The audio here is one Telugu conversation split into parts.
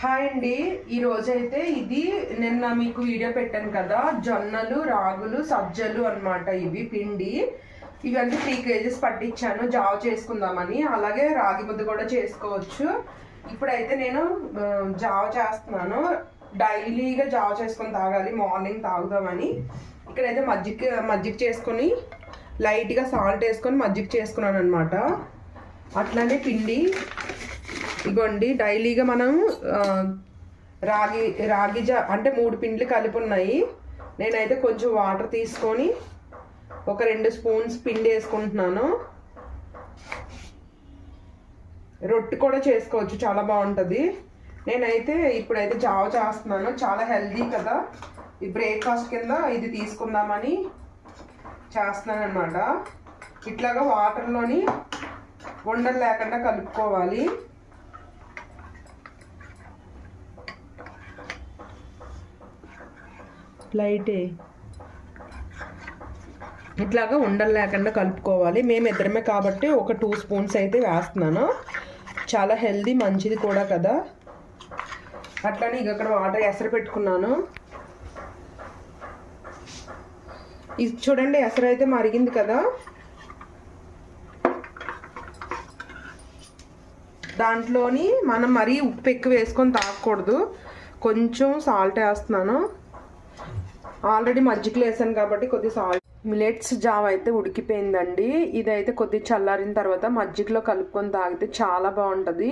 హాయ్ అండి, ఈరోజైతే ఇది నిన్న మీకు వీడియో పెట్టాను కదా, జొన్నలు రాగులు సజ్జలు అనమాట. ఇవి పిండి ఇవన్నీ 3 kgs పట్టించాను జావ చేసుకుందామని. అలాగే రాగి ముద్ద కూడా చేసుకోవచ్చు. ఇప్పుడైతే నేను జావ చేస్తున్నాను. డైలీగా జావ చేసుకొని తాగాలి, మార్నింగ్ తాగుదామని. ఇక్కడైతే మజ్జిగ చేసుకొని లైట్గా సాల్ట్ వేసుకొని మజ్జిగ చేసుకున్నాను అనమాట. అట్లానే పిండి ఇగోండి, డైలీగా మనం రాగి అంటే 3 పిండ్లు కలిపి ఉన్నాయి. నేనైతే కొంచెం వాటర్ తీసుకొని ఒక 2 స్పూన్స్ పిండి వేసుకుంటున్నాను. రొట్టె కూడా చేసుకోవచ్చు, చాలా బాగుంటుంది. నేనైతే ఇప్పుడైతే జావ చేస్తున్నాను. చాలా హెల్దీ కదా, ఈ బ్రేక్ఫాస్ట్ కింద ఇది తీసుకుందామని చేస్తున్నాను అనమాట. ఇట్లాగా వాటర్లోని ఉండలు లేకుండా కలుపుకోవాలి. లైటే ఇట్లాగా ఉండలు లేకుండా కలుపుకోవాలి. మేమిద్దరమే కాబట్టి ఒక 2 స్పూన్స్ అయితే వేస్తున్నాను. చాలా హెల్దీ, మంచిది కూడా కదా. అట్లానే ఇక అక్కడ వాటర్ ఎసరు పెట్టుకున్నాను. ఇది చూడండి, ఎసరు అయితే మరిగింది కదా. దాంట్లోని మనం మరీ ఉప్పు ఎక్కువ వేసుకొని తాగకూడదు. కొంచెం సాల్ట్ వేస్తున్నాను. ఆల్రెడీ మజ్జిగలు వేసాను కాబట్టి కొద్ది సాల్ట్. మిలెట్స్ జావ అయితే ఉడికిపోయిందండి. ఇదైతే కొద్ది చల్లారిన తర్వాత మజ్జిగలో కలుపుకొని తాగితే చాలా బాగుంటుంది.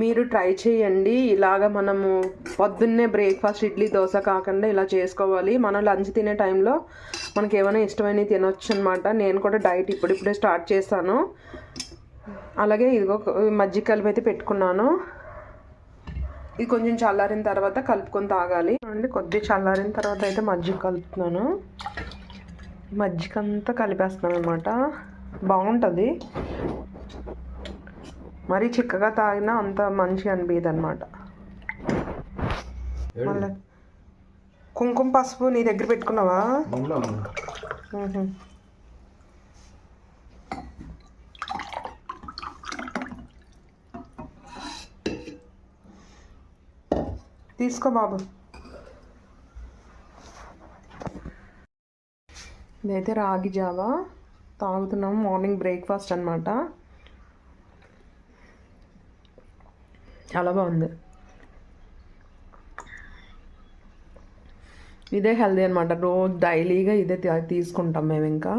మీరు ట్రై చేయండి. ఇలాగ మనము పొద్దున్నే బ్రేక్ఫాస్ట్ ఇడ్లీ దోశ కాకుండా ఇలా చేసుకోవాలి. మనం లంచ్ తినే టైంలో మనకి ఏమైనా ఇష్టమైనవి తినొచ్చు అనమాట. నేను కూడా డైట్ ఇప్పుడిప్పుడే స్టార్ట్ చేశాను. అలాగే ఇదిగో మజ్జిగ కలిపి అయితే పెట్టుకున్నాను. ఇది కొంచెం చల్లారిన తర్వాత కలుపుకొని తాగాలి. అండి, కొద్ది చల్లారిన తర్వాత అయితే మజ్జిగ కలుపుతున్నాను. మజ్జిగ అంతా కలిపేస్తున్నాను అనమాట. బాగుంటుంది. మరీ చిక్కగా తాగినా అంత మంచిగా అనిపించదు అనమాట. మళ్ళీ కుంకుమ పసుపు నీ దగ్గర పెట్టుకున్నావా? తీసుకో బాబు. ఇదైతే రాగి జావా తాగుతున్నాము, మార్నింగ్ బ్రేక్ఫాస్ట్ అనమాట. చాలా బాగుంది. ఇదే హెల్దీ అనమాట. రోజు డైలీగా ఇదే తీసుకుంటాం మేము. ఇంకా